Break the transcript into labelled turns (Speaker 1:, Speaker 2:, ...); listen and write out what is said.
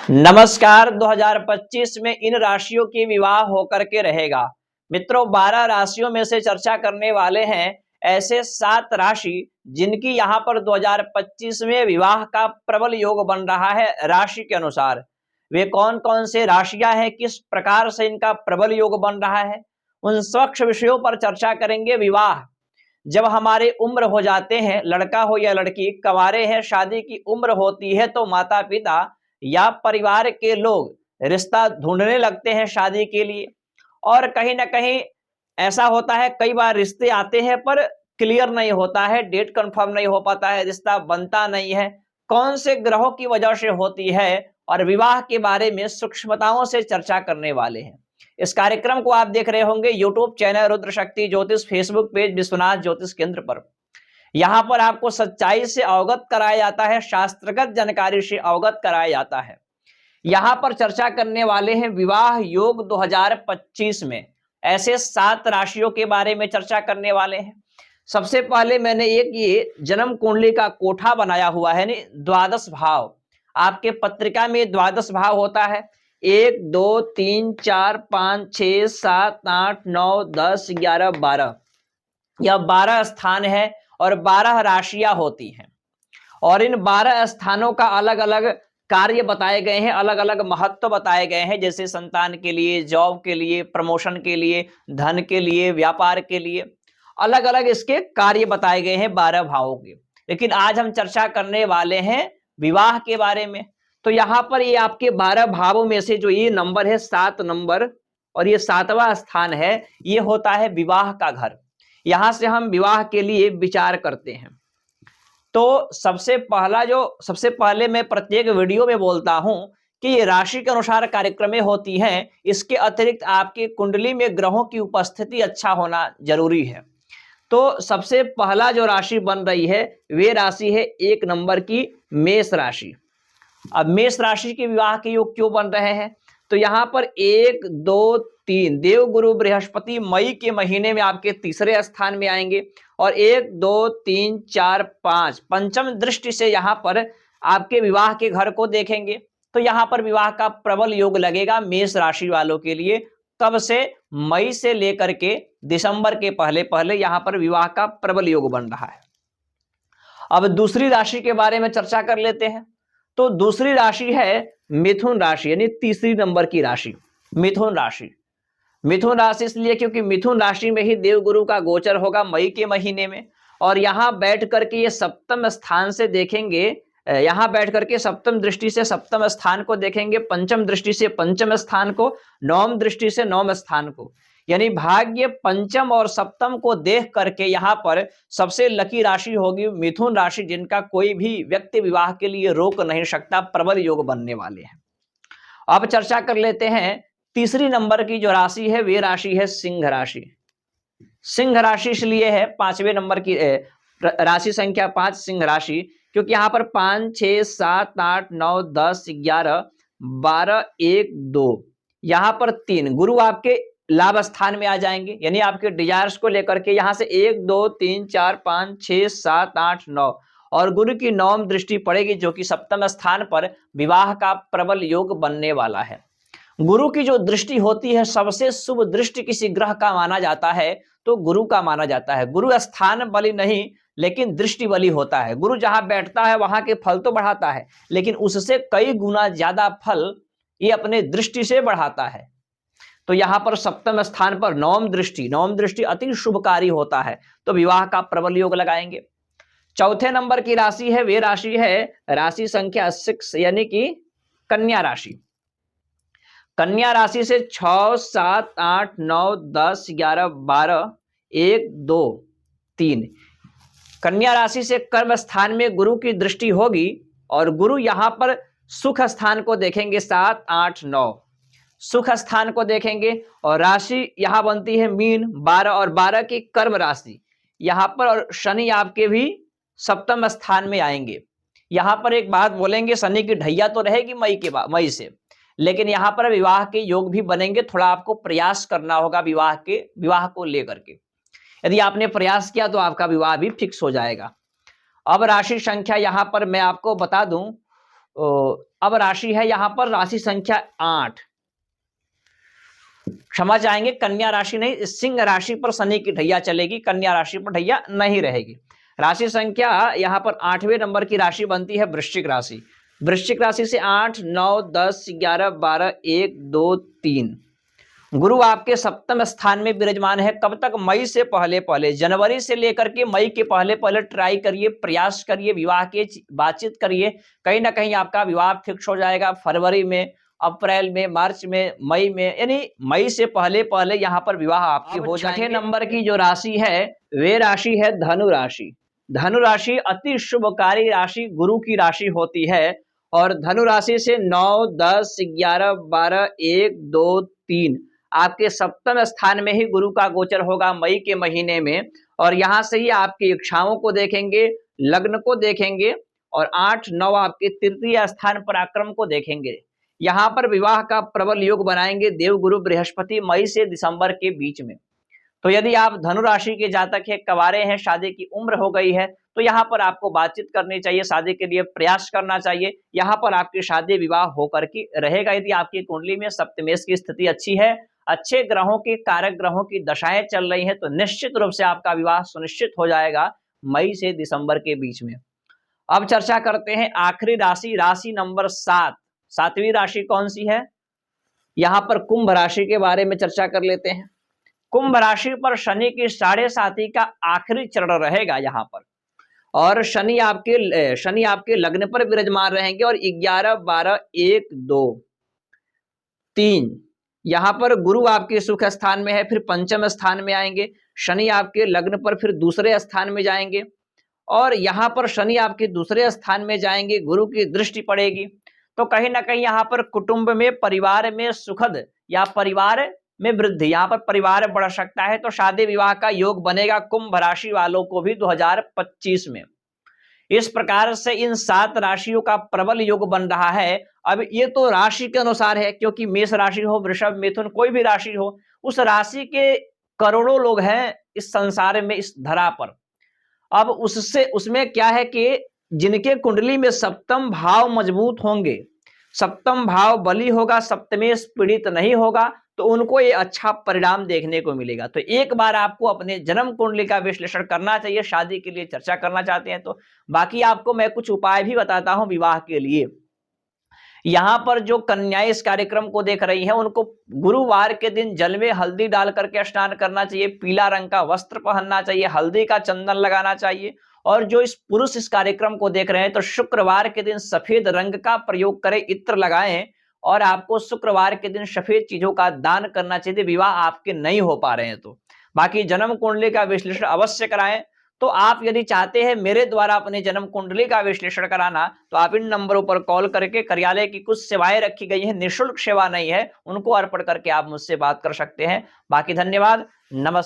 Speaker 1: नमस्कार। 2025 में इन राशियों के विवाह होकर के रहेगा। मित्रों, 12 राशियों में से चर्चा करने वाले हैं ऐसे 7 राशि जिनकी यहाँ पर 2025 में विवाह का प्रबल योग बन रहा है। राशि के अनुसार वे कौन कौन से राशियां हैं, किस प्रकार से इनका प्रबल योग बन रहा है, उन स्वच्छ विषयों पर चर्चा करेंगे। विवाह जब हमारे उम्र हो जाते हैं, लड़का हो या लड़की, कवारे हैं, शादी की उम्र होती है, तो माता पिता या परिवार के लोग रिश्ता ढूंढने लगते हैं शादी के लिए। और कहीं ना कहीं ऐसा होता है, कई बार रिश्ते आते हैं पर क्लियर नहीं होता है, डेट कंफर्म नहीं हो पाता है, रिश्ता बनता नहीं है। कौन से ग्रहों की वजह से होती है, और विवाह के बारे में सूक्ष्मताओं से चर्चा करने वाले हैं। इस कार्यक्रम को आप देख रहे होंगे यूट्यूब चैनल रुद्र शक्ति ज्योतिष, फेसबुक पेज विश्वनाथ ज्योतिष केंद्र पर। यहाँ पर आपको सच्चाई से अवगत कराया जाता है, शास्त्रगत जानकारी से अवगत कराया जाता है। यहाँ पर चर्चा करने वाले हैं विवाह योग 2025 में ऐसे 7 राशियों के बारे में चर्चा करने वाले हैं। सबसे पहले मैंने एक ये जन्म कुंडली का कोठा बनाया हुआ है, द्वादश भाव। आपके पत्रिका में द्वादश भाव होता है, 1 2 3 4 5 6 7 8 9 10 11 12। यह 12 स्थान है और 12 राशियां होती हैं, और इन 12 स्थानों का अलग अलग कार्य बताए गए हैं, अलग अलग महत्व बताए गए हैं। जैसे संतान के लिए, जॉब के लिए, प्रमोशन के लिए, धन के लिए, व्यापार के लिए, अलग अलग इसके कार्य बताए गए हैं 12 भावों के। लेकिन आज हम चर्चा करने वाले हैं विवाह के बारे में। तो यहाँ पर ये आपके 12 भावों में से जो ये नंबर है 7 नंबर, और ये 7वां स्थान है, ये होता है विवाह का घर। यहां से हम विवाह के लिए विचार करते हैं। तो सबसे पहले मैं प्रत्येक वीडियो में बोलता हूं कि ये राशि के अनुसार कार्यक्रमें होती हैं। इसके अतिरिक्त आपके कुंडली में ग्रहों की उपस्थिति अच्छा होना जरूरी है। तो सबसे पहला जो राशि बन रही है वे राशि है 1 नंबर की मेष राशि। अब मेष राशि के विवाह के योग क्यों बन रहे हैं? तो यहाँ पर 1 2 3 देव गुरु बृहस्पति मई के महीने में आपके तीसरे स्थान में आएंगे, और 1 2 3 4 5 पंचम दृष्टि से यहाँ पर आपके विवाह के घर को देखेंगे। तो यहाँ पर विवाह का प्रबल योग लगेगा मेष राशि वालों के लिए। कब से? मई से लेकर के दिसंबर के पहले पहले यहाँ पर विवाह का प्रबल योग बन रहा है। अब दूसरी राशि के बारे में चर्चा कर लेते हैं। तो दूसरी राशि है मिथुन राशि, यानी तीसरी नंबर की राशि मिथुन राशि। मिथुन राशि इसलिए क्योंकि मिथुन राशि में ही देवगुरु का गोचर होगा मई के महीने में, और यहाँ बैठ करके ये सप्तम स्थान से देखेंगे, यहाँ बैठ करके सप्तम दृष्टि से सप्तम स्थान को देखेंगे, पंचम दृष्टि से पंचम स्थान को, नवम दृष्टि से नवम स्थान को। यानी भाग्य पंचम और सप्तम को देख करके यहाँ पर सबसे लकी राशि होगी मिथुन राशि, जिनका कोई भी व्यक्ति विवाह के लिए रोक नहीं सकता, प्रबल योग बनने वाले हैं। अब चर्चा कर लेते हैं तीसरी नंबर की जो राशि है वे राशि है सिंह राशि। सिंह राशि इसलिए है 5वें नंबर की राशि संख्या 5 सिंह राशि, क्योंकि यहाँ पर 5 6 7 8 9 10 11 12 1 2, यहाँ पर 3 गुरु आपके लाभ स्थान में आ जाएंगे। यानी आपके डिजायर्स को लेकर के यहाँ से 1 2 3 4 5 6 7 8 9, और गुरु की नवम दृष्टि पड़ेगी जो कि सप्तम स्थान पर विवाह का प्रबल योग बनने वाला है। गुरु की जो दृष्टि होती है, सबसे शुभ दृष्टि किसी ग्रह का माना जाता है तो गुरु का माना जाता है। गुरु स्थान बली नहीं लेकिन दृष्टि बली होता है। गुरु जहां बैठता है वहां के फल तो बढ़ाता है, लेकिन उससे कई गुना ज्यादा फल ये अपने दृष्टि से बढ़ाता है। तो यहाँ पर सप्तम स्थान पर नवम दृष्टि अति शुभकारी होता है, तो विवाह का प्रबल योग लगाएंगे। चौथे नंबर की राशि है वे राशि है राशि संख्या 6, यानी कि कन्या राशि। कन्या राशि से 6 7 8 9 10 11 12 1 2 3, कन्या राशि से कर्म स्थान में गुरु की दृष्टि होगी, और गुरु यहाँ पर सुख स्थान को देखेंगे 7 8 9, सुख स्थान को देखेंगे, और राशि यहाँ बनती है मीन 12, और 12 की कर्म राशि यहाँ पर, और शनि आपके भी सप्तम स्थान में आएंगे। यहाँ पर एक बात बोलेंगे, शनि की ढैया तो रहेगी मई से, लेकिन यहाँ पर विवाह के योग भी बनेंगे। थोड़ा आपको प्रयास करना होगा विवाह को लेकर के। यदि आपने प्रयास किया तो आपका विवाह भी फिक्स हो जाएगा। अब राशि संख्या यहाँ पर मैं आपको बता दूं, अब राशि है यहां पर राशि संख्या 8, क्षमा चाहेंगे कन्या राशि नहीं, सिंह राशि पर शनि की ढैया चलेगी, कन्या राशि पर ढैया नहीं रहेगी। राशि संख्या यहां पर 8वें नंबर की राशि बनती है वृश्चिक राशि। वृश्चिक राशि से 8, 9, 10, 11, 12, 1, 2, 3 गुरु आपके सप्तम स्थान में विराजमान है। कब तक? मई से पहले पहले, जनवरी से लेकर के मई के पहले पहले ट्राई करिए, प्रयास करिए, विवाह के बातचीत करिए, कहीं ना कहीं आपका विवाह फिक्स हो जाएगा। फरवरी में, अप्रैल में, मार्च में, मई में, यानी मई से पहले पहले यहाँ पर विवाह आपके हो जाएंगे। 6 नंबर की जो राशि है वे राशि है धनु राशि। धनु राशि अति शुभकारी राशि, गुरु की राशि होती है। और धनु राशि से 9, 10, 11, 12, 1, 2, 3 आपके सप्तम स्थान में ही गुरु का गोचर होगा मई के महीने में। और यहां से ही आपकी इच्छाओं को देखेंगे, लग्न को देखेंगे, और 8, 9 आपके तृतीय स्थान पराक्रम को देखेंगे। यहां पर विवाह का प्रबल योग बनाएंगे देवगुरु बृहस्पति मई से दिसंबर के बीच में। तो यदि आप धनु राशि के जातक हैं, कवारे हैं, शादी की उम्र हो गई है, तो यहाँ पर आपको बातचीत करनी चाहिए, शादी के लिए प्रयास करना चाहिए। यहाँ पर आपकी शादी विवाह होकर के रहेगा। यदि आपकी कुंडली में सप्तमेश की स्थिति अच्छी है, अच्छे ग्रहों की, कारक ग्रहों की दशाएं चल रही हैं, तो निश्चित रूप से आपका विवाह सुनिश्चित हो जाएगा मई से दिसंबर के बीच में। अब चर्चा करते हैं आखिरी राशि, राशि नंबर 7। 7वीं राशि कौन सी है? यहाँ पर कुंभ राशि के बारे में चर्चा कर लेते हैं। कुंभ राशि पर शनि की 7.5 का आखिरी चरण रहेगा यहाँ पर। और शनि आपके लग्न पर विराजमान रहेंगे। और 11, 12, 1, 2, 3 यहाँ पर गुरु आपके सुख स्थान में है, फिर पंचम स्थान में आएंगे। शनि आपके लग्न पर फिर दूसरे स्थान में जाएंगे। और यहाँ पर शनि आपके दूसरे स्थान में जाएंगे, गुरु की दृष्टि पड़ेगी। तो कहीं ना कहीं यहाँ पर कुटुंब में, परिवार में सुखद या परिवार में वृद्धि, यहाँ पर परिवार बढ़ सकता है। तो शादी विवाह का योग बनेगा कुंभ राशि वालों को भी 2025 में। इस प्रकार से इन 7 राशियों का प्रबल योग बन रहा है। अब ये तो राशि के अनुसार है, क्योंकि मेष राशि हो, वृषभ, मिथुन, कोई भी राशि हो, उस राशि के करोड़ों लोग हैं इस संसार में, इस धरा पर। अब उसमें क्या है कि जिनके कुंडली में सप्तम भाव मजबूत होंगे, सप्तम भाव बली होगा, सप्तमेश पीड़ित नहीं होगा, तो उनको ये अच्छा परिणाम देखने को मिलेगा। तो एक बार आपको अपने जन्म कुंडली का विश्लेषण करना चाहिए, शादी के लिए चर्चा करना चाहते हैं तो। बाकी आपको मैं कुछ उपाय भी बताता हूं विवाह के लिए। यहां पर जो कन्याएं इस कार्यक्रम को देख रही हैं, उनको गुरुवार के दिन जल में हल्दी डाल करके स्नान करना चाहिए, पीला रंग का वस्त्र पहनना चाहिए, हल्दी का चंदन लगाना चाहिए। और जो इस पुरुष इस कार्यक्रम को देख रहे हैं, तो शुक्रवार के दिन सफेद रंग का प्रयोग करें, इत्र लगाएं। और आपको शुक्रवार के दिन सफेद चीजों का दान करना चाहिए, विवाह आपके नहीं हो पा रहे हैं तो। बाकी जन्म कुंडली का विश्लेषण अवश्य कराएं। तो आप यदि चाहते हैं मेरे द्वारा अपने जन्म कुंडली का विश्लेषण कराना, तो आप इन नंबरों पर कॉल करके, कार्यालय की कुछ सेवाएं रखी गई हैं, निःशुल्क सेवा नहीं है, उनको अर्पण करके आप मुझसे बात कर सकते हैं। बाकी धन्यवाद, नमस्कार।